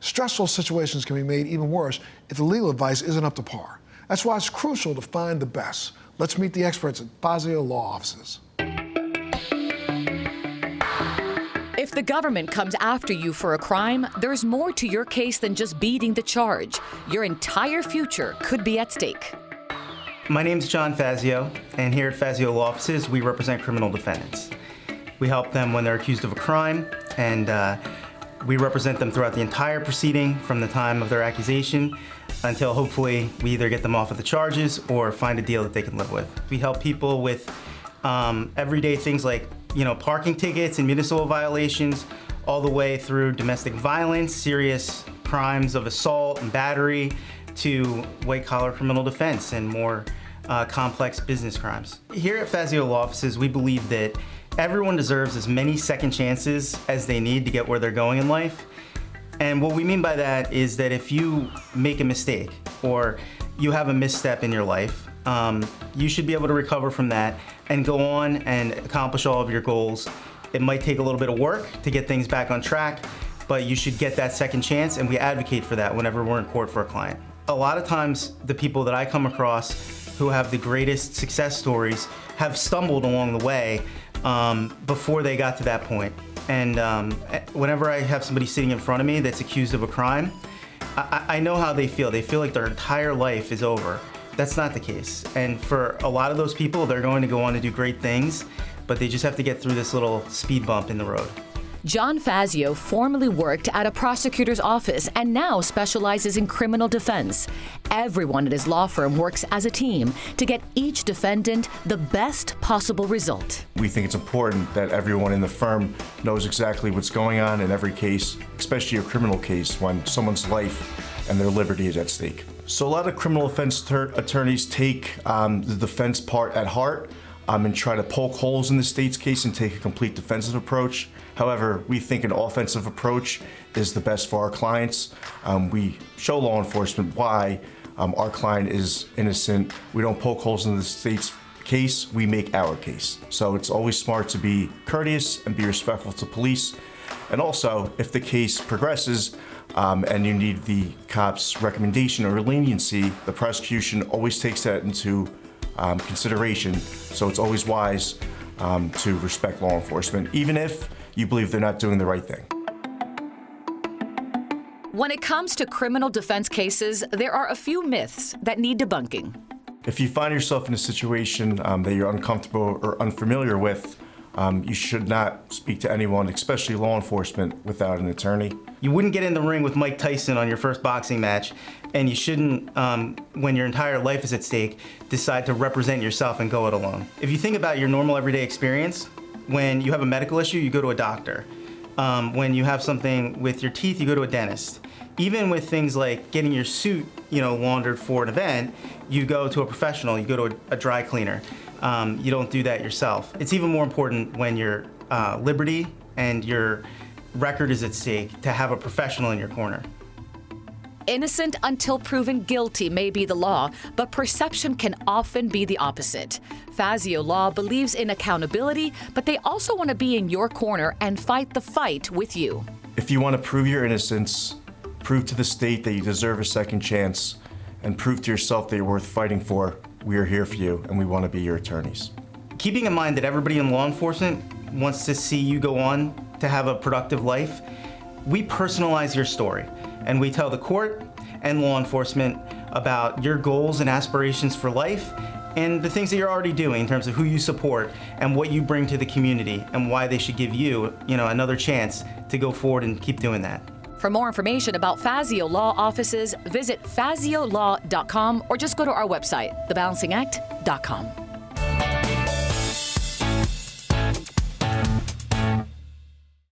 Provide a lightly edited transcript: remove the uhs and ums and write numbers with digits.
Stressful situations can be made even worse if the legal advice isn't up to par. That's why it's crucial to find the best. Let's meet the experts at Fazzio Law Offices. If the government comes after you for a crime, there's more to your case than just beating the charge. Your entire future could be at stake. My name is John Fazzio, and here at Fazzio Law Offices, we represent criminal defendants. We help them when they're accused of a crime, and we represent them throughout the entire proceeding from the time of their accusation until hopefully we either get them off of the charges or find a deal that they can live with. We help people with everyday things like parking tickets and municipal violations, all the way through domestic violence, serious crimes of assault and battery, to white-collar criminal defense and more complex business crimes. Here at Fazzio Law Offices, we believe that everyone deserves as many second chances as they need to get where they're going in life. And what we mean by that is that if you make a mistake or you have a misstep in your life, you should be able to recover from that and go on and accomplish all of your goals. It might take a little bit of work to get things back on track, but you should get that second chance, and we advocate for that whenever we're in court for a client. A lot of times, the people that I come across who have the greatest success stories have stumbled along the way before they got to that point. And whenever I have somebody sitting in front of me that's accused of a crime, I know how they feel. They feel like their entire life is over. That's not the case. And for a lot of those people, they're going to go on to do great things, but they just have to get through this little speed bump in the road. John Fazzio formerly worked at a prosecutor's office and now specializes in criminal defense. Everyone at his law firm works as a team to get each defendant the best possible result. We think it's important that everyone in the firm knows exactly what's going on in every case, especially a criminal case when someone's life and their liberty is at stake. So a lot of criminal defense attorneys take the defense part at heart and try to poke holes in the state's case and take a complete defensive approach. However, we think an offensive approach is the best for our clients. We show law enforcement why our client is innocent. We don't poke holes in the state's case, we make our case. So it's always smart to be courteous and be respectful to police. And also, if the case progresses and you need the cop's recommendation or leniency, the prosecution always takes that into consideration. So it's always wise to respect law enforcement, even if you believe they're not doing the right thing. When it comes to criminal defense cases, there are a few myths that need debunking. If you find yourself in a situation that you're uncomfortable or unfamiliar with, you should not speak to anyone, especially law enforcement, without an attorney. You wouldn't get in the ring with Mike Tyson on your first boxing match, and you shouldn't, when your entire life is at stake, decide to represent yourself and go it alone. If you think about your normal everyday experience, when you have a medical issue, you go to a doctor. When you have something with your teeth, you go to a dentist. Even with things like getting your suit, laundered for an event, you go to a professional, you go to a dry cleaner. You don't do that yourself. It's even more important when your liberty and your record is at stake to have a professional in your corner. Innocent until proven guilty may be the law, but perception can often be the opposite. Fazzio Law believes in accountability, but they also want to be in your corner and fight the fight with you. If you want to prove your innocence, prove to the state that you deserve a second chance, and prove to yourself that you're worth fighting for, we are here for you, and we want to be your attorneys. Keeping in mind that everybody in law enforcement wants to see you go on to have a productive life, we personalize your story, and we tell the court and law enforcement about your goals and aspirations for life and the things that you're already doing in terms of who you support and what you bring to the community and why they should give you, another chance to go forward and keep doing that. For more information about Fazzio Law Offices, visit fazziolaw.com or just go to our website, thebalancingAct.com.